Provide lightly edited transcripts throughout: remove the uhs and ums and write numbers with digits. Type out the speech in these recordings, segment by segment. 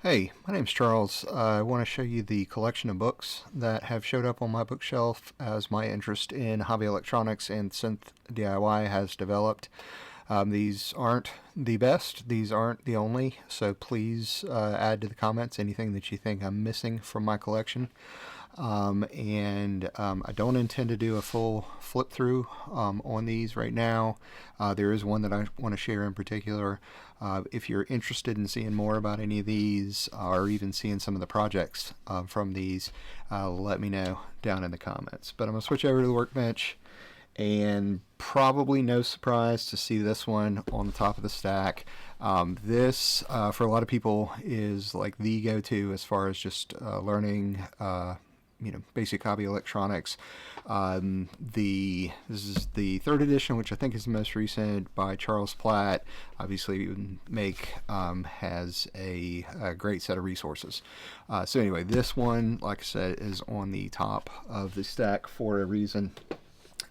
Hey, my name's Charles. I want to show you the collection of books that have showed up on my bookshelf as my interest in hobby electronics and synth DIY has developed. These aren't the best, these aren't the only, so please add to the comments anything that you think I'm missing from my collection. I don't intend to do a full flip through on these right now. There is one that I want to share in particular. If you're interested in seeing more about any of these or even seeing some of the projects from these, let me know down in the comments. But I'm going to switch over to the workbench, and probably no surprise to see this one on the top of the stack. This for a lot of people is like the go-to as far as just learning basic hobby electronics. This is the third edition, which I think is the most recent, by Charles Platt. Obviously, Make has a great set of resources. So anyway, this one, like I said, is on the top of the stack for a reason.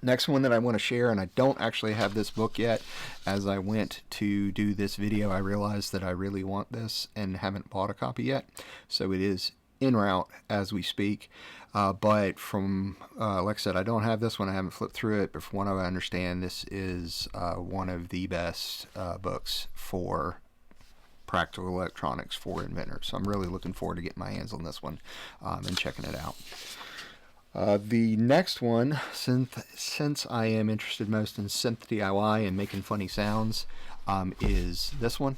Next one that I want to share, and I don't actually have this book yet. As I went to do this video, I realized that I really want this and haven't bought a copy yet. So it is en route as we speak. But from, like I said, I don't have this one. I haven't flipped through it, but from what I understand, this is one of the best books for practical electronics for inventors. So I'm really looking forward to getting my hands on this one and checking it out. The next one, since I am interested most in synth DIY and making funny sounds, is this one.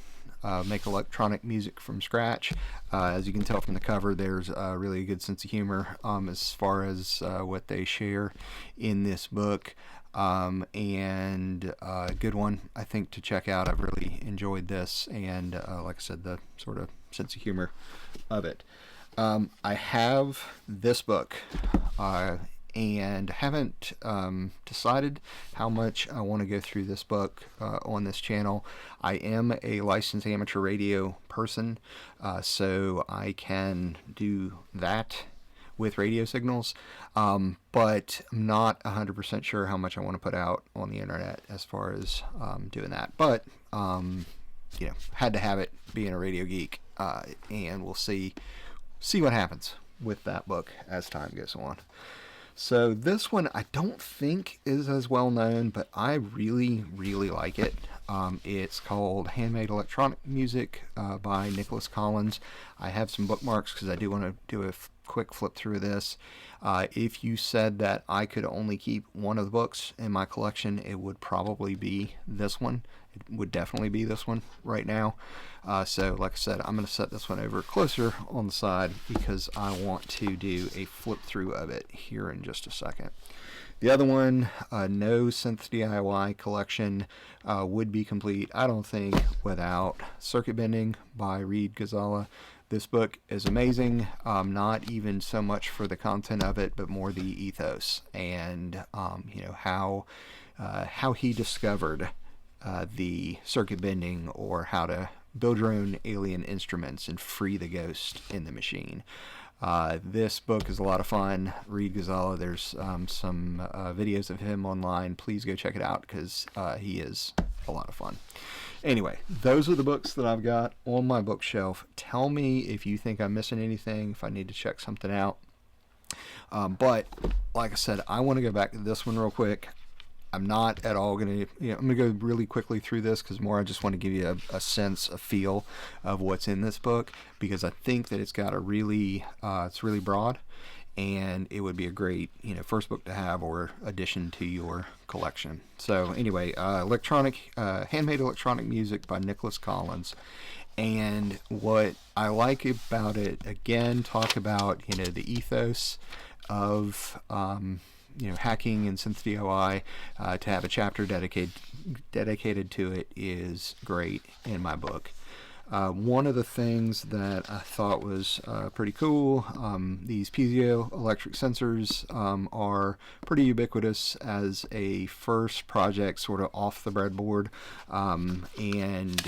Make electronic music from scratch. As you can tell from the cover, there's a really good sense of humor as far as what they share in this book, and a good one I think to check out. I've really enjoyed this, and like I said, the sort of sense of humor of it. I have this book and haven't decided how much I want to go through this book on this channel. I am a licensed amateur radio person, so I can do that with radio signals, but I'm not 100% sure how much I want to put out on the internet as far as doing that. But had to have it, being a radio geek, and we'll see what happens with that book as time goes on. So this one I don't think is as well known, but I really like it. It's called Handmade Electronic Music by Nicholas Collins. I have some bookmarks because I do want to do a quick flip through this. If you said that I could only keep one of the books in my collection, it would probably be this one. It would definitely be this one right now. So like I said, I'm going to set this one over closer on the side because I want to do a flip through of it here in just a second. The other one, no synth DIY collection would be complete, I don't think, without Circuit Bending by Ghazala. This book is amazing, not even so much for the content of it, but more the ethos and how he discovered the circuit bending, or how to build your own alien instruments and free the ghost in the machine. This book is a lot of fun. Read Ghazala. There's some videos of him online. Please go check it out because he is a lot of fun. Anyway, those are the books that I've got on my bookshelf. Tell me if you think I'm missing anything, if I need to check something out. But like I said, I want to go back to this one real quick. I'm not at all going to, I'm going to go really quickly through this because more I just want to give you a sense, a feel of what's in this book, because I think that it's got a really, it's really broad, and it would be a great, first book to have or addition to your collection. So anyway, Handmade Electronic Music by Nicholas Collins. And what I like about it, again, talk about, the ethos of, hacking and synth DIY. To have a chapter dedicated to it is great in my book. One of the things that I thought was pretty cool, these piezo electric sensors are pretty ubiquitous as a first project sort of off the breadboard, and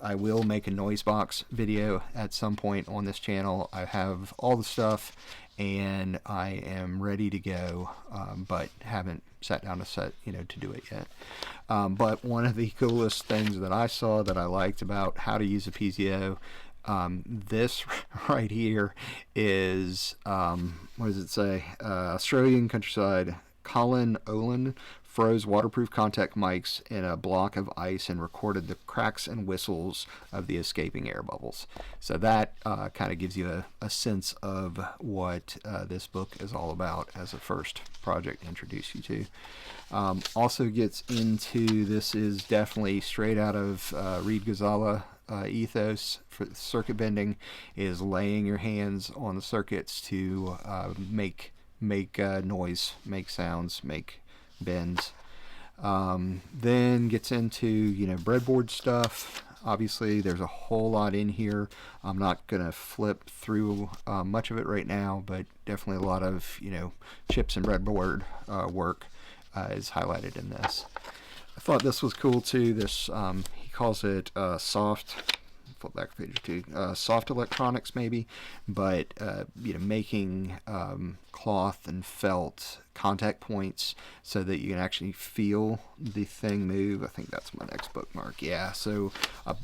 I will make a noise box video at some point on this channel. I have all the stuff and I am ready to go, but haven't sat down to do it yet. But one of the coolest things that I saw that I liked about how to use a Piezo This right here is, what does it say? Australian countryside. Colin Olin froze waterproof contact mics in a block of ice and recorded the cracks and whistles of the escaping air bubbles. So that kind of gives you a sense of what this book is all about as a first project to introduce you to. Also gets into, this is definitely straight out of Reed Ghazala ethos for circuit bending, is laying your hands on the circuits to make noise, make sounds, make bends. Then gets into, breadboard stuff. Obviously there's a whole lot in here. I'm not gonna flip through much of it right now, but definitely a lot of chips and breadboard work is highlighted in this. I thought this was cool too. This he calls it soft. Flip back a page or two. Soft electronics maybe, but making cloth and felt contact points so that you can actually feel the thing move. I think that's my next bookmark. Yeah. So a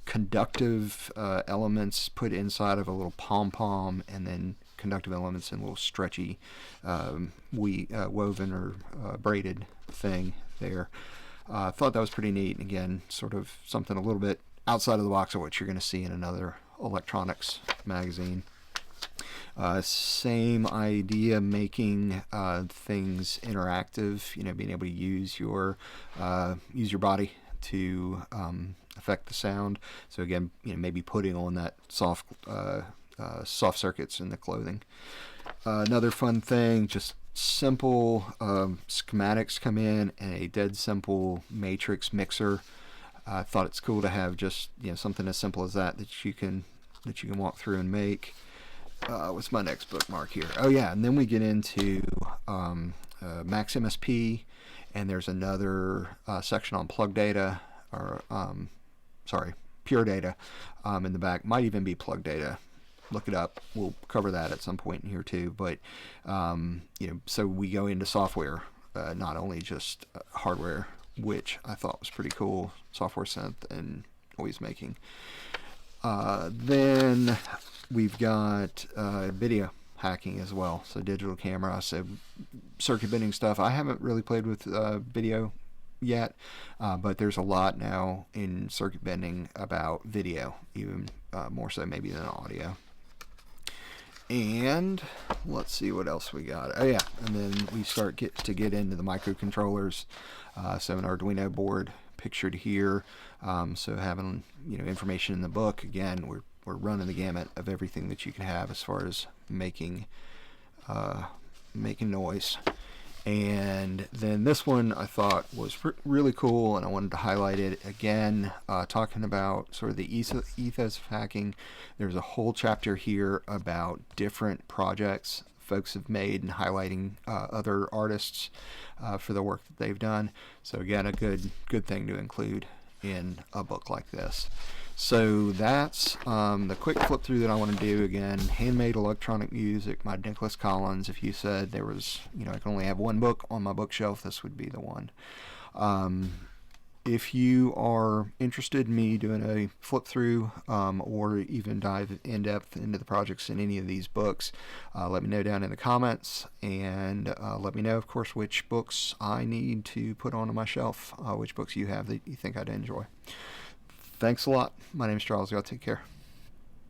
conductive elements put inside of a little pom pom, and then conductive elements in a little stretchy woven or braided thing there. I thought that was pretty neat. Again, sort of something a little bit outside of the box of what you're going to see in another electronics magazine. Same idea, making things interactive. Being able to use your body to affect the sound. So again, maybe putting on that soft circuits in the clothing. Another fun thing, just simple schematics come in, and a dead simple matrix mixer. I thought it's cool to have just something as simple as that you can walk through and make. What's my next bookmark here? Oh yeah, and then we get into Max MSP, and there's another section on plug data, or pure data in the back. Might even be plug data. Look it up. We'll cover that at some point in here too. But so we go into software, not only just hardware, which I thought was pretty cool. Software synth and noise making. Then we've got video hacking as well. So digital camera, so circuit bending stuff. I haven't really played with video yet, but there's a lot now in circuit bending about video, even more so maybe than audio. And let's see what else we got. Oh yeah, and then we start to get into the microcontrollers. So an Arduino board pictured here. So having information in the book. Again, we're running the gamut of everything that you can have as far as making noise. And then this one I thought was really cool, and I wanted to highlight it again, talking about sort of the ethos of hacking. There's a whole chapter here about different projects folks have made and highlighting other artists for the work that they've done. So again, a good thing to include in a book like this. So that's the quick flip through that I want to do. Again, Handmade electronic music by Nicholas Collins. If you said there was, I can only have one book on my bookshelf, this would be the one. If you are interested in me doing a flip through or even dive in depth into the projects in any of these books, let me know down in the comments, and let me know, of course, which books I need to put onto my shelf, which books you have that you think I'd enjoy. Thanks a lot. My name is Charles. Y'all take care.